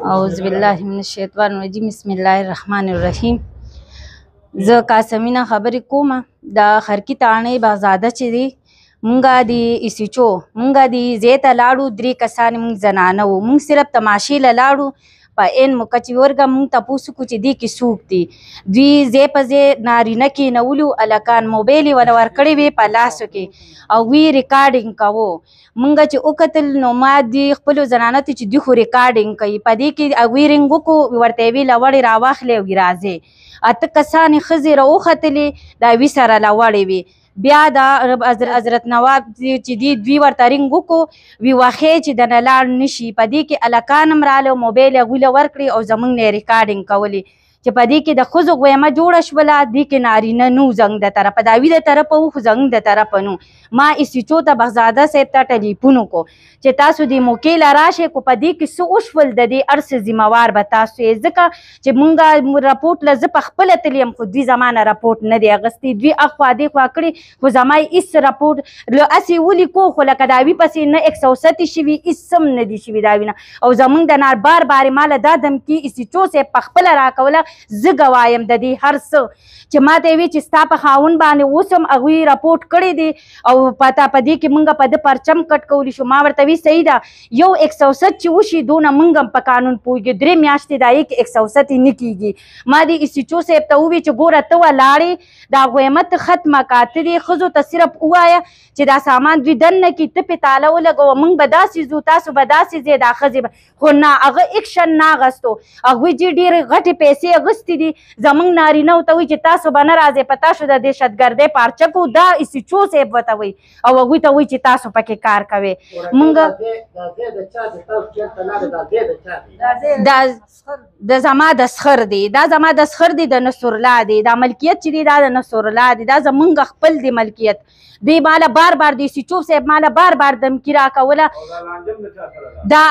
اعوذ بالله من الشیطان الرجیم بسم الله الرحمن الرحیم. زه قاسمینه خبرې کوم. د خرکي تاڼۍ بغزاده چې دی مونږه د ایسیچو مونږه د ځای ته لاړو. 3 کسان مونږ زنانه وو. مونږ صرف تماشې له لاړو. په ان موقع چې ورګه مونږ تپوس وکړو چې دې کې څوک دي. دوی ځای په ځای نارینه کېنولو هلکان موبایل یې ورله ورکړی وې په لاسو کې او وی ریکارډینګ کوو. مونږ چې وکتل نو ما د خپلو زنانه ته چې دوی خو ریکارډینګ کوي په دې کې هغوی رینګ وکړو ورته یې ویې لوړې راواخلې او راځئ. 8 کسانې ښځې راوختلې د هغوی سره لوړې وې. بیا د حضرت نواب چې دی دوی ورته رینګ وکړو وی واخې چې دنه لاړ نشي. په دې کې هلکان هم راله موبایل یې هغوی له ورکړې او زموږ نه یې ریکارډینګ کولې چې په دې کې د ښځو غویمه جوړه شوله. دې کې نارینه نو زنګ د طرفه د هغوی د طرفه وو خو زنګ د طرفه نو. ما ایسیچو ته بغزاده صاحب ته ټلیفون وکړو چې تاسو دې موقع له راشئ خو په دې کې څه وشول د دې هر څه ذمهوار به تاسو یې ځکه چې مونږ راپورټ له زه پخپله تللی یم خو دوی زما نه راپورټ نه دی اخیستی. دوی اخوا دېخوا کړي خو زما یې هېڅ راپورټ له هسې ولیکو خو لکه د هغوی پسې نه 107 شوي هېڅ هم نه دي شوي د هغوی نه. او زمونږ د نار بار بار ما له دا دمکي ایسیچو صاحب پخپله راکوله. زه ګوایم د دې هر څه چې ما ته یې وی چې ستا په خاوند باندې اوس هم هغوی راپورټ کړی دی او په دې کې مونږ په ده پرچم کټ کولی شو. ما ورته وی صحیح ده یو 107 چې وشي دونه مونږ هم په قانون پوهېږو. 3 میاشتې د هغې کې 107 نه کېږي. ما د ایسیچو صاحب ته ووی چې ګوره ته ولاړې دا غویمت ختمه کا. ته دې ښځو ته صرف ووایه چې دا سامان دوی دننه کړي ته پې تاله ولګوه مونږ به داسې ځو تاسو به داسې ځئ دا ښځې به. خو نه هغه اکشن نه اخیستو. هغوی چې ډېرې غټې پیسې اخیستې دي زمونږ نارینهو ته وایي چې تاسو به نه راځئ په تاسو د دهشتګردۍ پارچه کوو. دا ایسیچو صاحب ورته وایي او هغوی ته وایي چې تاسو پکې کار کوئ. مونږ د زما د سخر دی دا زما د سخر دی د نصرالله دی. دا ملکیت چې دی دا د نصرالله دی. دا زمونږ خپل دی ملکیت. دی ماله بار بار د ایسیچو صاحب ماله بار بار دمکي راکوله. دا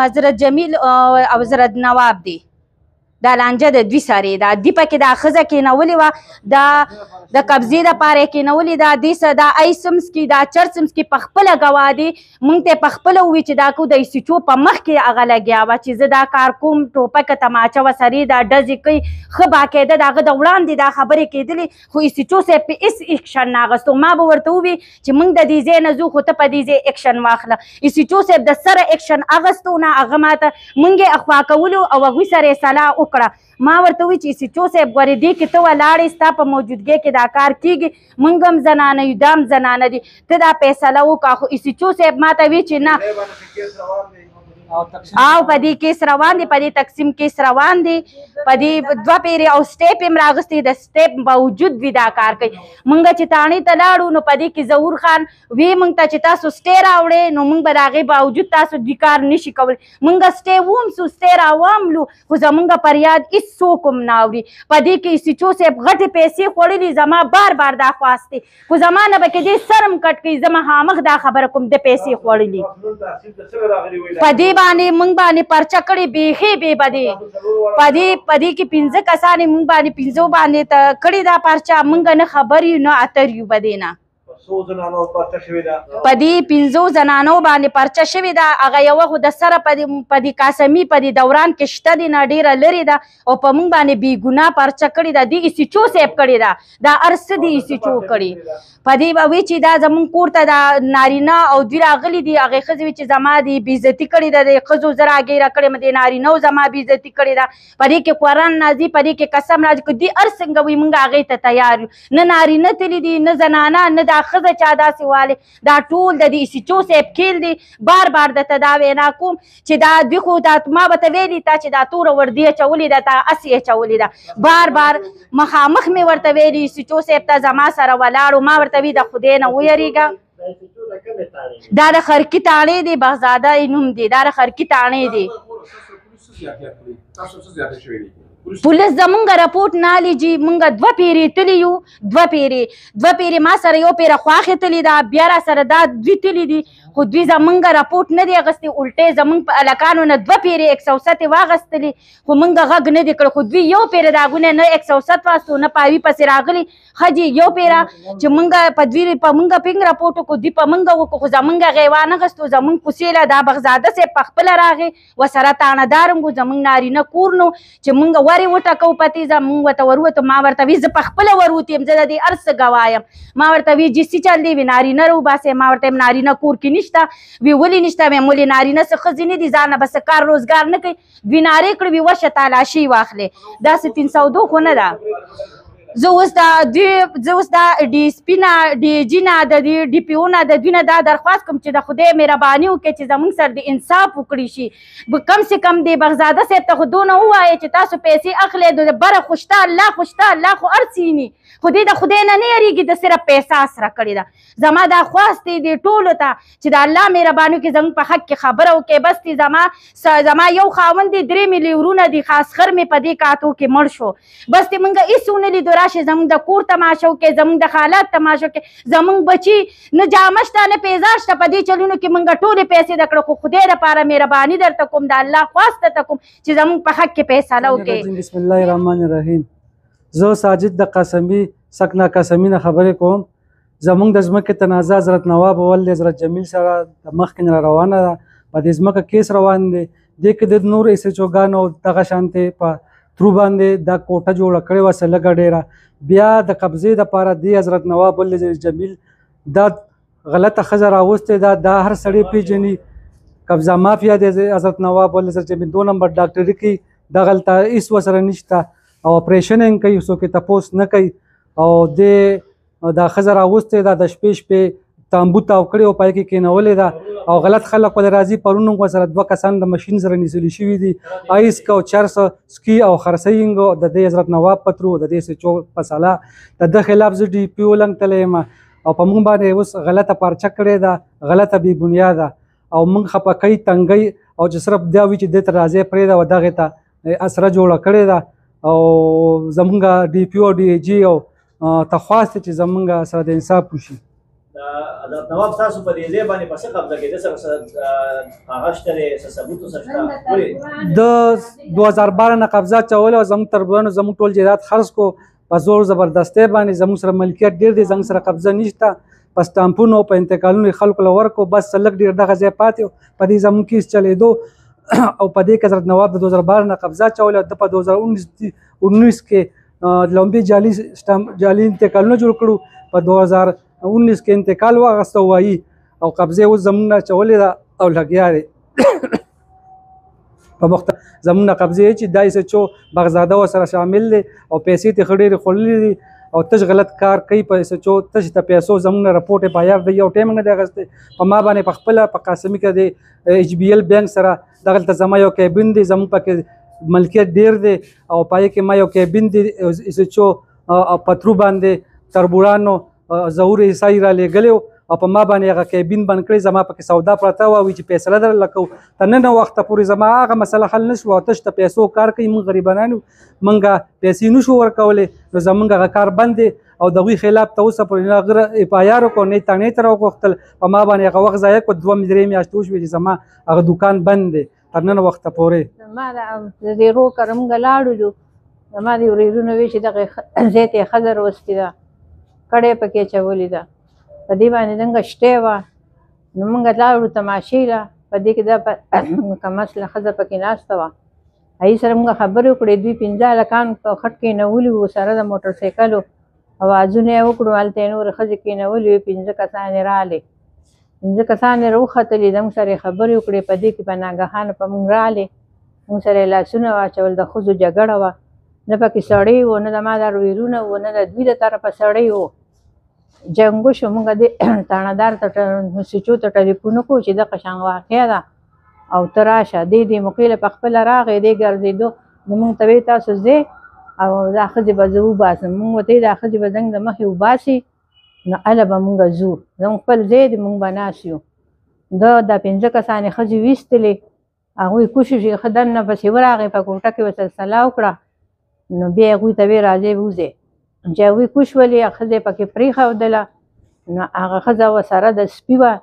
حضرت جمیل او حضرت نواب دی. دا لانجه د دوی سره دا دی پکې دا ښځه کېنولې وه دا د قبضې دپاره یې کېنولې ده. دې څه دا ایسمس کې دا چرسمس کې پخپله ګواه دی. مونږ ته یې پخپله ووي چې دا کو د ایسیچو په مخ کې هغه لګیا وه چې زه دا کار کوم ټوپکه تماچه ورسرې دا ډزې کوي ښه باقاعده د هغه د وړاندې دا خبرې کېدلې خو ایسیچو صاحب پې هېڅ اکشن نه اخیستو. ما به ورته ووي چې مونږ د دې ځای نه ځو خو ته په دې ځای اکشن واخله. ایسیچو صاحب د سره اکشن اخیستو نه هغه ماته مونږ یې اخوا کولو او هغوی سره یې صلاح وکړه. ما ورته ووي چې ایسیچو صاحب ګورې دې کې ته ولاړې ستا په موجودګۍ کې دا کار کېږي مونږ هم زنانه یو دا هم زنانه دي ته دا فیصله وکړه. خو ایسیچو صاحب ما ته وی چې نه او په دې کیس روان دی په دې تقسیم کیس روان دی په دې 2 پیرې او سټیپ هم راغستی د سټیپ باوجود وي دا کار کوي. مونږ چې تاڼې ته لاړو نو په دې کې ظهور خان وی مونږ ته چې تاسو سټې راوړې نو مونږ به د هغې باوجود تاسو دې کار نشي کولی. مونږ سټې وومسو سټې راواملو خو زمونږ فریاد هېڅ څوک هم نه اوري. په دې کې ایسیچو صاحب غټې پیسې خوړلي زما بار بار دا خواستې خو زما نه به کېدې سر هم کټ کوي. زه مخامخ دا خبره کوم د پیسې خوړلي په دې باندې مونږ باندې پرچه کړې بیخي بې بدې په دې کې 15 کسانې مونږ باندې 15 باندې کړې دا پرچه. مونږ نه خبر یو نه اتر یو په دې نه په دې 15 زنانو باندې پرچه شوې ده. هغه یوه خو د سره په دې قاسمي په دې دوران کې شته دي نه ډېره لرې ده او په مونږ باندې بې ګناه پرچه کړې ده. دې ایسیچو صاحب کړې ده دا هر څه دي ایسیچو کړي. په دې به وایي چې دا زمونږ کور ته دا نارینه او دوی راغلي دي هغې ښځې وي چې زما دې بېعزتي کړې ده د ښځو زه راګیره کړې م د نارینهو زما بېعزتي کړې ده. په دې کې قرآن راځي په دې کې قسم راځي که دوی هر څنګه وي مونږ هغې ته تیار یو. نه نارینه تللي دي نه زنانه نه دا ښځه چا داسې والې دا ټول د دې ایسیچو صاحب کیل دی. بار بار درته دا وینا کوم چې دا دوی خو دا ما به ته ویلي تا چې دا توره وردي اچولې ده تا هسې اچولې ده. بار بار مخامخ مې ورته ویلي ایسیچو صاحب ته زما سره ولاړو. ما ورته وي د خدای نه ویرېږه دا د خرکي تاڼې دی بغزاده یې نوم دی دا د خرکي تاڼې دی. پولیس زمونږ رپورټ نه الی جي مونږ 2 پیرې تللي یو 2 پیرې ما سره یو پیره خواښې تللې ده بیا را سره دا 2 تللي دي خو دوی زمونږ رپورټ نه دی اخیستی الټی زمونږ په هلکانو نه 2 پیرې 107 واخیستلې خو مونږ غږ نه دی کړی خو دوی یو پیره د هغوی نه 107 واستو نه په هغوی پسې راغلي ښه جي یو پیره چې مونږ په دوی په مونږ پینګ رپورټ وکړو دوی په مونږ وکړو خو زمونږ هغې وانخیستو زمونږ کوڅې له دا بغزاده صاحب په خپله راغې ورسره تاڼهدار هم وو زمونږ نارینه کور نو چې مونږ ورې وټکو پتیزه مونږ ورته وروتو ما ورته وي زه په خپله وروتې یم زه د دې هر څه ګواه یم ما ورته وي جسي چل دی وي نارینه راوباسئ ما ورته یم نارینه کور کې نشته وي ولې نشته ویم ولې نارینه څه ښځې نه دي ځان نه به څه کار روزګار نه کوي دوی نارې کړې وي وشه تالاشي واخلې داسې 302 خو نه ده زه اوس دا ډي اس پي نه ډي جي نه د دې ډي پي او نه د دوی نه دا درخواست کوم چې د خدای مهرباني وکړي چې زموږ سره د انصاف وکړي شي کم سے کم د بغزاده صاحب ته خو دونه ووایه چې تاسو پیسې اخلئ د بره خو شته الله خو هر څه ویني خو دې د خدای نه یېرېږي د صرف پیسه سره کړې ده زما دا خواست دی دې ټولو ته چې د الله مهرباني وکړي زموږ په حق کې خبره وکړي بس دی زما یو خاوند دی 3 ملي ورونه دي خاص خر مې په دې کاتو کې مړ شو بس دی موږ هېڅ ونه لیدو راشي زموږ د کور تماشه وکړي زموږ د حالات تماشه وکړي زموږ بچي نه جامه شته نه پیزار شته په دې چلونو کې موږ ټولې پیسې د کړو خو خدای دپاره مهرباني درته کوم د الله خواست درته کوم چې زموږ په حق کې فیصله وکړي بسم الله الرحمن الرحیم زه ساجد د قاسمي سکنا قاسمي نه خبرې کوم زموږ د ځمکې تنازع حضرت نواب اول د حضرت جمیل سره د مخکې نه روانه ده په دې ځمکه کیس روان دی دې کې د نور ایس ایچ اوګانو دغه شانتې په ترو باندې دا کوټه جوړه کړې وه څه لږه ډېره بیا د قبضې دپاره دې حضرت نواب ول جمیل دا غلطه ښځه راوستې دا هر سړی پیژني قبضه مافیا دی حضرت نواب ول جمیل 2 نمبر ډاکټري کوي دغلته هېڅ ورسره نشته او اپریشن یې کوي څوک یې تپوس نه کوي او دې دا ښځه راوستې ده د شپې تامبو تاو کړې او پای کې کېنولې ده او غلط خلک ولې راځي پرون هم ورسره 2 کسان د مشین سره نیسلي شوي دي ایسک او چرس سکي او خرڅینګ د دې حضرت نواب پترو د دې سچو په سالا د ده خلاف زه ډي پي او لنګ تللی یم او په موږ باندې اوس غلطه پارچه کړې ده غلطه بې بنیاده او موږ خفه کوي تنګی او چې صرف دا وي چې دې ته راځی پرېږده و دغې ته اسره جوړه کړې ده او زمونږ ډي پي او ډي جي او ته خواست چې زمونږ سره د انصاف وشي حضرت نواب تاسو په دې ځای باندې په څه قبضه کېده سره هغه شته دی څه ثبوت ورسره شته ولې د 2012 نه قبضه اچولی او زموږ تربورانو زموږ ټول جایداد خرڅ کو په زور زبردستۍ باندې زموږ سره ملکیت ډېر دی زموږ سره قبضه نشته په سټامپونو په انتقالونو خلکو له ورکو بس لږ ډېر دغه ځای پاتې په دې زموږ کیس چلېدو او په دې کې حضرت نواب د 2012 نه قبضه اچولی او د په 2019 کې لومبي جعلي انتقالونه جوړ کړو په 2019 کې انتقال واغسته وایي او قبضه اوس زموږ نه اچولې ده او لګیا دی په زموږ نه قبضې چې دا ایسچو بغزاده ورسره شامل دی او پیسې ترې ښه ډېرې خوړلې دي او تش غلط کار کوي په ایسچو تش د پیسو زموږ نه رپورټ یې په یار دی یو ټایم نه دی اخیستی په ما باندې په خپله په قاسمي کې د ایچ بي ایل بینک سره دغلته زما یو کیبن دی زموږ پکې ملکیت ډېر دی او پای کې ما یو کیبن دی ایسچو پترو باندې تربورانو ظهور عیسائی را لېږلی او په ما باندې هغه کیبن بند کړی زما پکې سودا پرته وه وي چې فیصله درله کوو تر نن وخته پورې زما هغه مسله حل نه شوه او تش د پیسو کار کوي موږ غریبانان یو موږ پیسې نه شو ورکولی نو زموږ هغه کار بند دی او د هغوی خلاف ته اوسه پورې نه هغه اف آی آر وکړو نه یې تڼۍ ته راوغوښتل په ما باندې هغه وخت ضایع کړو 2-3 میاشتې وشوې چې زما هغه دوکان بند دی تر نن وخته پورې زما د دې روډ کره موږ لاړو زما د ورېرونه وی چې دغه ځای ته یې ښځه راوستې ده کړی پکې اچولې ده په دې باندې دنګه شټې وه نو موږ لاړو تماشې له په دې کې دا کم اصله ښځه پکې ناسته وه هغې سره موږ خبرې وکړې دوی 15 هلکان په خټ کېنولي وو سره د موټرسایکلو اوازونه یې وکړو هلته یې نورې ښځې کېنولې وې 15 کسان یې رالې 15 کسان یې راوختلې زموږ سره یې خبرې وکړې په دې کې په ناګهانه په موږ رالې موږ سره یې لاسونه واچول د ښځو جګړه وه نه پکې سړی و نه د ما دا ویرونه و نه د دوی د طرفه سړی و جنګ وشو موږ دې تاڼهدار ته سچو ته ټلیفون وکړو چې دغه شان واقعه ده او ته راشه دې موقع له په خپله راغی دې ګرځېدو نو موږ ته ویې تاسو ځئ او دا ښځې به زه وباسم موږ ورته ویې دا ښځې به زنګ د مخې وباسي نو هله به موږ ځو زموږ خپل ځای دی موږ به ناست یو دا 15 کسانې ښځې ویستلې هغوی کوشش یې ښه دننه پسې ورغې په کوټه کې ورسره سلا وکړه نو بیا هغوی ته ویې راځئ ووځئ چې هغوی کوش ولې ښځې پکې پرېښودله نو هغه ښځه ورسره د سپي وه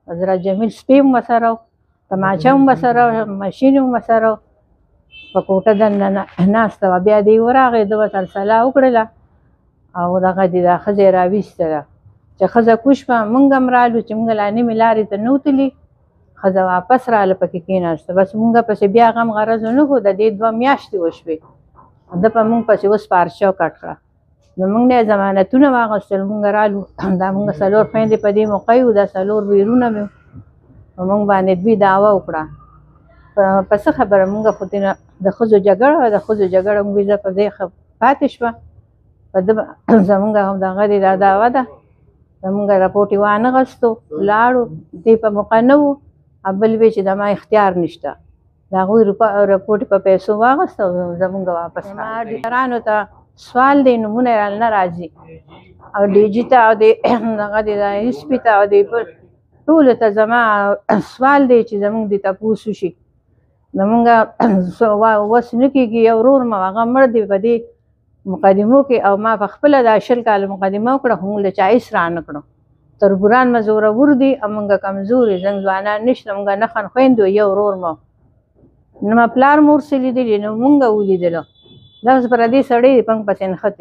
حضرت جمیل سپی هم ورسره و تماچه هم ورسره و مشین هم ورسره و په کوټه دننه ناسته وه بیا دی ورغی ده ورسره سلا وکړله او دغه دې دا ښځه یې راویستله چې ښځه کوش شوه مونږ هم رالو چې مونږ لا نیمې لارې ته نه وتلي ښځه واپس راله پکې کېناسته بس مونږ پسې بیا غم غرض ونه کړو د دې 2 میاشتې وشوې ده په مونږ پسې اوس پارچه کټ کړه نو مونږ نه ضمانتونه واخیستل مونږ رالو دا مونږ 4 خویندې په دې موقع یو دا 4 ویرونه مې مونږ باندې دوی دعوه وکړه په څه خبره مونږ خو دې د ښځو جګړه وه د ښځو جګړه مونږ زه په دې پاتې شوه په ده زمونږ هم دغه دی دا دعوه ده زمونږ رپوټ یې وانغستو لاړو دې په موقع نه وو بل وی چې زما اختیار نشته د هغوی رپوټ په پیسو واخیسته او زمونږ واپس ډاکټرانو ته سوال دی نومونه یې نه راځي او ډیجي ته او دغه د هسپي ته او ټولو ته زما سوال دی چې زمونږ د تپوس وشي زمونږ وس نه کېږي یو ورور مو هغه مړ دی په دې مقدمو کې او ما په خپله دا 20 کاله مقدمه وکړه خو موږ له چا هېڅ رانه کړو تربوران مو زورور دي او موږ کمزوري زنګ ځوانان نشته موږ نښن خویندو یو ورور مو نو ما پلار مور څه لیدلي نو موږ ولیدلو دغسې پر دې سړی پنګ پسې نښتې